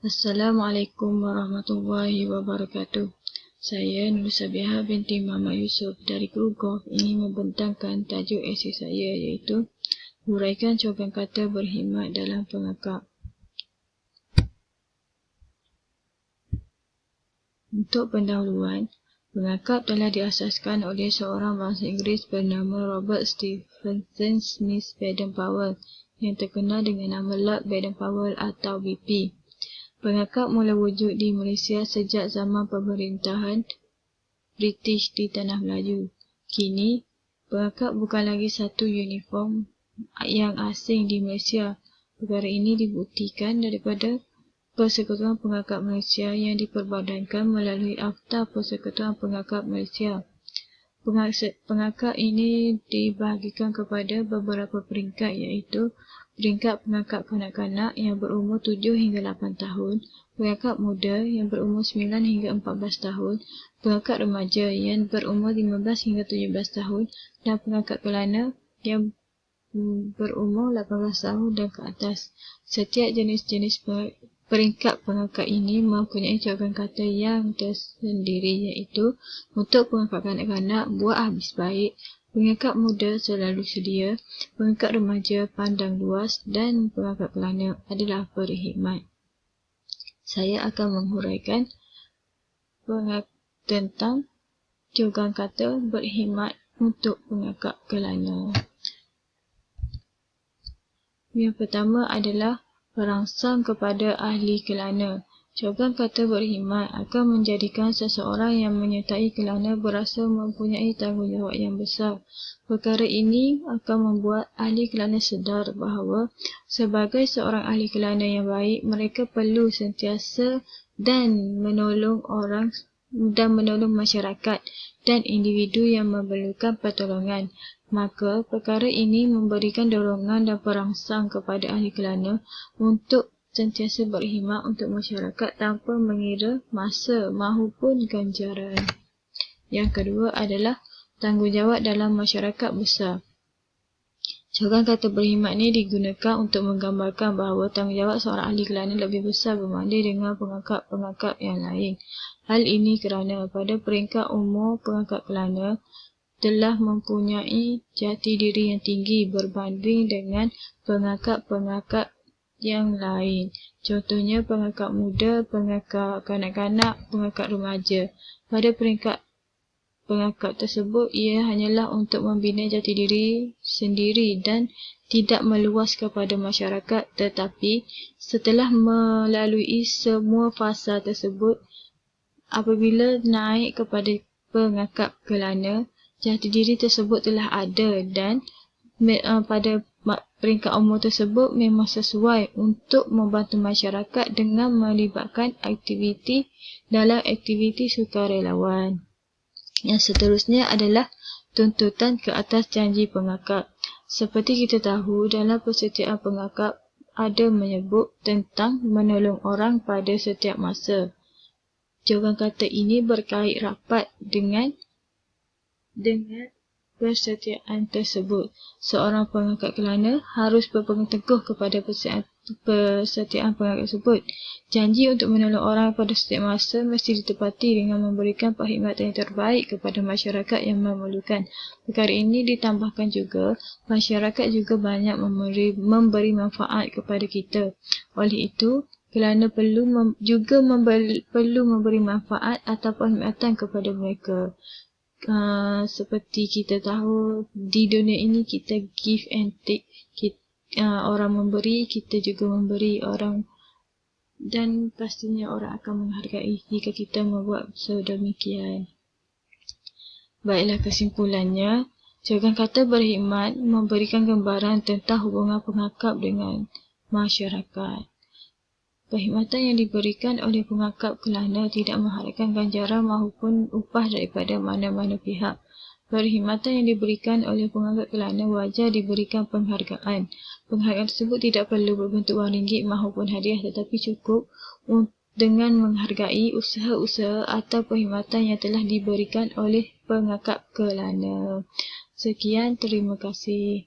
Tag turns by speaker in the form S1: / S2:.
S1: Assalamualaikum warahmatullahi wabarakatuh. Saya Nur Sabiha binti Muhammad Yusuf dari Guru Golf ingin membentangkan tajuk esei saya iaitu huraikan cogan kata berkhidmat dalam pengakap. Untuk pendahuluan, pengakap telah diasaskan oleh seorang bangsa Inggeris bernama Robert Stephenson Smith Baden-Powell yang terkenal dengan nama Lord Baden-Powell atau BP. Pengakap mula wujud di Malaysia sejak zaman pemerintahan British di Tanah Melayu. Kini, pengakap bukan lagi satu uniform yang asing di Malaysia. Perkara ini dibuktikan daripada Persekutuan Pengakap Malaysia yang diperbadankan melalui Akta Persekutuan Pengakap Malaysia. Pengakap ini dibahagikan kepada beberapa peringkat iaitu peringkat pengakap kanak-kanak yang berumur 7 hingga 8 tahun, pengakap muda yang berumur 9 hingga 14 tahun, pengakap remaja yang berumur 15 hingga 17 tahun dan pengakap kelana yang berumur 18 tahun dan ke atas. Setiap jenis-jenis peringkat pengakap ini mempunyai cogan kata yang tersendiri iaitu untuk pengakap kanak-kanak buat habis baik, pengakap muda selalu sedia, pengakap remaja pandang luas dan pengakap kelana adalah berkhidmat. Saya akan menghuraikan tentang cogan kata berkhidmat untuk pengakap kelana. Yang pertama adalah perangsang kepada ahli kelana. Cogan kata berkhidmat akan menjadikan seseorang yang menyertai kelana berasa mempunyai tanggungjawab yang besar. Perkara ini akan membuat ahli kelana sedar bahawa sebagai seorang ahli kelana yang baik, mereka perlu sentiasa dan menolong masyarakat dan individu yang memerlukan pertolongan. Maka perkara ini memberikan dorongan dan perangsang kepada ahli kelana untuk sentiasa berkhidmat untuk masyarakat tanpa mengira masa mahupun ganjaran. Yang kedua adalah tanggungjawab dalam masyarakat besar. Cogan kata berkhidmat ini digunakan untuk menggambarkan bahawa tanggungjawab seorang ahli kelana lebih besar berbanding dengan pengakap-pengakap yang lain. Hal ini kerana pada peringkat umur pengakap kelana telah mempunyai jati diri yang tinggi berbanding dengan pengakap-pengakap yang lain. Contohnya pengakap muda, pengakap kanak-kanak, pengakap remaja. Pada peringkat pengakap tersebut, ia hanyalah untuk membina jati diri sendiri dan tidak meluas kepada masyarakat, tetapi setelah melalui semua fasa tersebut, apabila naik kepada pengakap kelana, jati diri tersebut telah ada dan pada peringkat umur tersebut memang sesuai untuk membantu masyarakat dengan melibatkan aktiviti dalam aktiviti sukarelawan. Yang seterusnya adalah tuntutan ke atas janji pengakap. Seperti kita tahu, dalam persetiaan pengakap ada menyebut tentang menolong orang pada setiap masa. Cogan kata ini berkait rapat dengan persetiaan tersebut. Seorang pengakap kelana harus berpegang teguh kepada persetiaan pengakap tersebut. Janji untuk menolong orang pada setiap masa mesti ditepati dengan memberikan perkhidmatan yang terbaik kepada masyarakat yang memerlukan. Perkara ini ditambahkan juga, masyarakat juga banyak memberi manfaat kepada kita. Oleh itu, kelana perlu memberi manfaat atau perkhidmatan kepada mereka. Seperti kita tahu, di dunia ini kita give and take. Orang memberi, kita juga memberi orang, dan pastinya orang akan menghargai jika kita membuat sedemikian. Baiklah, kesimpulannya, cogan kata berkhidmat memberikan gambaran tentang hubungan pengakap dengan masyarakat. Perkhidmatan yang diberikan oleh pengakap kelana tidak mengharapkan ganjaran maupun upah daripada mana-mana pihak. Perkhidmatan yang diberikan oleh pengakap kelana wajar diberikan penghargaan. Penghargaan tersebut tidak perlu berbentuk wang ringgit maupun hadiah, tetapi cukup dengan menghargai usaha-usaha atau perkhidmatan yang telah diberikan oleh pengakap kelana. Sekian, terima kasih.